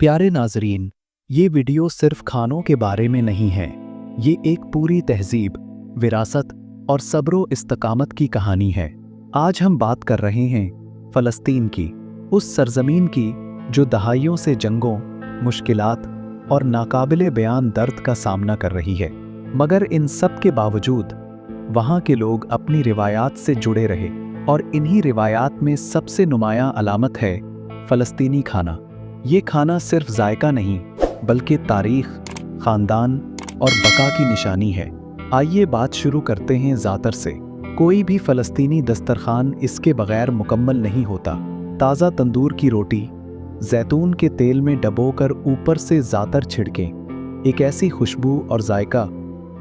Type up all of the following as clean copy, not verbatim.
प्यारे नाजरीन, ये वीडियो सिर्फ खानों के बारे में नहीं है। ये एक पूरी तहजीब, विरासत और सब्र इस्तकामत की कहानी है। आज हम बात कर रहे हैं फ़लस्तीन की, उस सरजमीन की जो दहाइयों से जंगों, मुश्किलात और नाकाबिले बयान दर्द का सामना कर रही है। मगर इन सब के बावजूद वहाँ के लोग अपनी रिवायात से जुड़े रहे, और इन्हीं रिवायात में सबसे नुमायां अलामत है फ़लस्तीनी खाना। ये खाना सिर्फ जायका नहीं, बल्कि तारीख, ख़ानदान और बका की निशानी है। आइए बात शुरू करते हैं ज़ातर से। कोई भी फ़लस्तीनी दस्तरखान इसके बग़ैर मुकम्मल नहीं होता। ताज़ा तंदूर की रोटी, जैतून के तेल में डबोकर ऊपर से ज़ातर छिड़कें, एक ऐसी खुशबू और जायका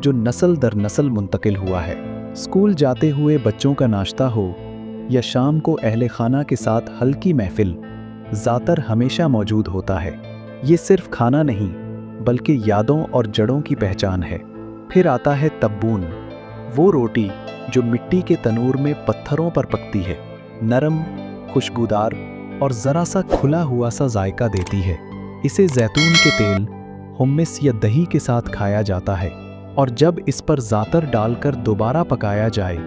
जो नस्ल दर नस्ल मुंतकिल हुआ है। स्कूल जाते हुए बच्चों का नाश्ता हो या शाम को अहले खाना के साथ हल्की महफिल, ज़ातर हमेशा मौजूद होता है। ये सिर्फ खाना नहीं, बल्कि यादों और जड़ों की पहचान है। फिर आता है तब्बून, वो रोटी जो मिट्टी के तनूर में पत्थरों पर पकती है, नरम, खुशबूदार और ज़रा सा खुला हुआ सा जायका देती है। इसे जैतून के तेल, हुम्मिस या दही के साथ खाया जाता है, और जब इस पर ज़ातर डालकर दोबारा पकाया जाए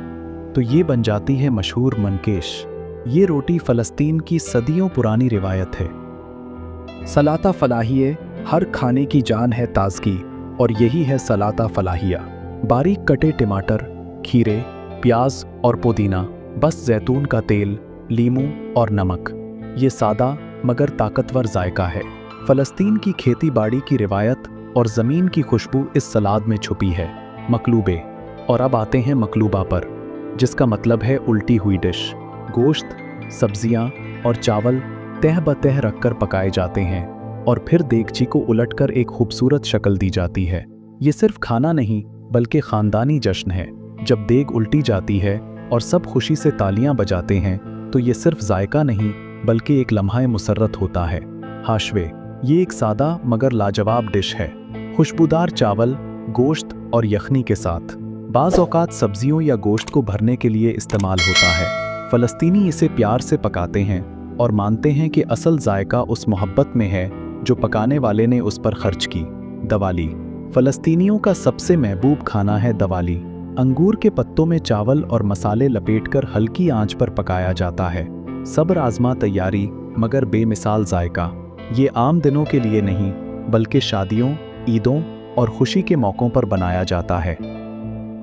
तो ये बन जाती है मशहूर मनकेश। ये रोटी फ़लस्तीन की सदियों पुरानी रिवायत है। सलाता फलाहिये, हर खाने की जान है ताज़गी, और यही है सलाता फलाहिया। बारीक कटे टमाटर, खीरे, प्याज और पुदीना, बस जैतून का तेल, लीमू और नमक। ये सादा मगर ताकतवर जायका है। फ़लस्तीन की खेती बाड़ी की रिवायत और ज़मीन की खुशबू इस सलाद में छुपी है। मकलूबे, और अब आते हैं मकलूबा पर, जिसका मतलब है उल्टी हुई डिश। गोश्त, सब्जियां और चावल तह बतह रखकर पकाए जाते हैं, और फिर देगची को उलटकर एक खूबसूरत शक्ल दी जाती है। ये सिर्फ खाना नहीं, बल्कि ख़ानदानी जश्न है। जब देग उल्टी जाती है और सब खुशी से तालियां बजाते हैं, तो ये सिर्फ जायका नहीं, बल्कि एक लम्हा मुसर्रत होता है। हाशवे, ये एक सादा मगर लाजवाब डिश है। खुशबूदार चावल, गोश्त और यखनी के साथ, बाज़ औक़ात सब्जियों या गोश्त को भरने के लिए इस्तेमाल होता है। फ़लस्तीनी इसे प्यार से पकाते हैं और मानते हैं कि असल जायका उस मोहब्बत में है जो पकाने वाले ने उस पर खर्च की। दवाली, फ़लस्तीनियों का सबसे महबूब खाना है दवाली। अंगूर के पत्तों में चावल और मसाले लपेटकर हल्की आंच पर पकाया जाता है। सब्र आज़मा तैयारी मगर बेमिसाल जायका। ये आम दिनों के लिए नहीं, बल्कि शादियों, ईदों और खुशी के मौक़ों पर बनाया जाता है।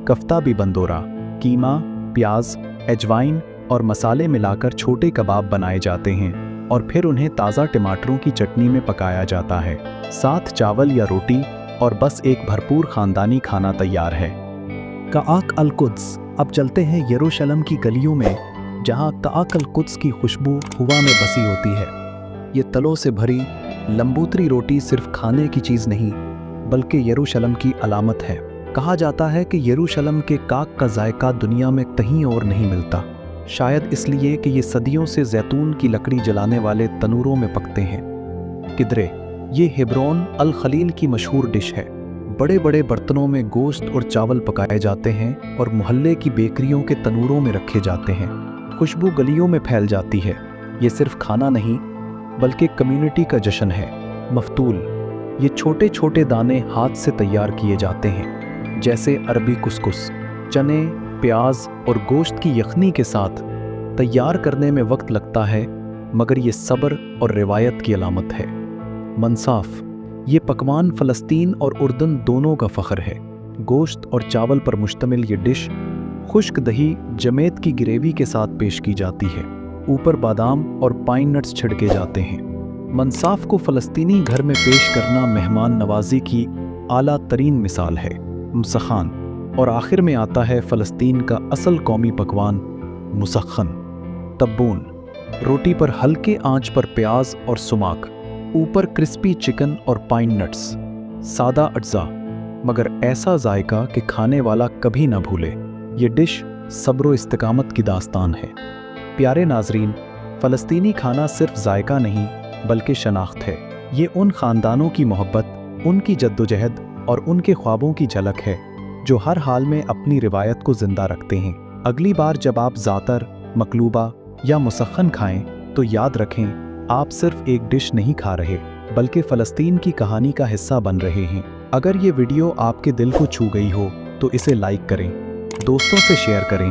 कफ्ता भी बंदोरा, कीमा, प्याज, अजवाइन और मसाले मिलाकर छोटे कबाब बनाए जाते हैं, और फिर उन्हें ताज़ा टमाटरों की चटनी में पकाया जाता है। साथ चावल या रोटी, और बस एक भरपूर ख़ानदानी खाना तैयार है। काक अल कुद्स, अब चलते हैं यरूशलेम की गलियों में, जहाँ काक अल कुद्स की खुशबू हवा में बसी होती है। ये तलों से भरी लंबूतरी रोटी सिर्फ खाने की चीज़ नहीं, बल्कि यरूशलेम की अलामत है। कहा जाता है कि यरूशलेम के काक का जायका दुनिया में कहीं और नहीं मिलता, शायद इसलिए कि ये सदियों से जैतून की लकड़ी जलाने वाले तनूरों में पकते हैं। किदरे, ये हेब्रोन अल खलील की मशहूर डिश है। बड़े बड़े बर्तनों में गोश्त और चावल पकाए जाते हैं और मोहल्ले की बेकरियों के तनूरों में रखे जाते हैं। खुशबू गलियों में फैल जाती है। ये सिर्फ खाना नहीं, बल्कि कम्युनिटी का जश्न है। मफ्तूल, ये छोटे छोटे दाने हाथ से तैयार किए जाते हैं, जैसे अरबी कुसकुस। चने, प्याज और गोश्त की यखनी के साथ तैयार करने में वक्त लगता है, मगर ये सब्र और रिवायत की अलामत है। मंसाफ, ये पकवान फ़लस्तीन और उर्दन दोनों का फ़ख्र है। गोश्त और चावल पर मुश्तमिल ये डिश खुश्क दही जमेत की ग्रेवी के साथ पेश की जाती है। ऊपर बादाम और पाइन नट्स छिड़के जाते हैं। मंसाफ को फ़लस्तीनी घर में पेश करना मेहमान नवाजी की आला तरीन मिसाल है। मुसखान, और आखिर में आता है फ़लस्तीन का असल कौमी पकवान मुसख्खन। तब्बून, रोटी पर हल्के आंच पर प्याज और सुमाक, ऊपर क्रिस्पी चिकन और पाइन नट्स। सादा अज्जा, मगर ऐसा जायका कि खाने वाला कभी ना भूले। ये डिश सब्र इस्तिकामत की दास्तान है। प्यारे नाजरीन, फ़लस्तीनी खाना सिर्फ जायका नहीं, बल्कि शनाख्त है। ये उन ख़ानदानों की मोहब्बत, उनकी जद्दोजहद और उनके ख्वाबों की झलक है, जो हर हाल में अपनी रिवायत को जिंदा रखते हैं। अगली बार जब आप ज़ातर, मकलूबा या मुसख्खन खाएं, तो याद रखें, आप सिर्फ एक डिश नहीं खा रहे, बल्कि फ़लस्तीन की कहानी का हिस्सा बन रहे हैं। अगर ये वीडियो आपके दिल को छू गई हो तो इसे लाइक करें, दोस्तों से शेयर करें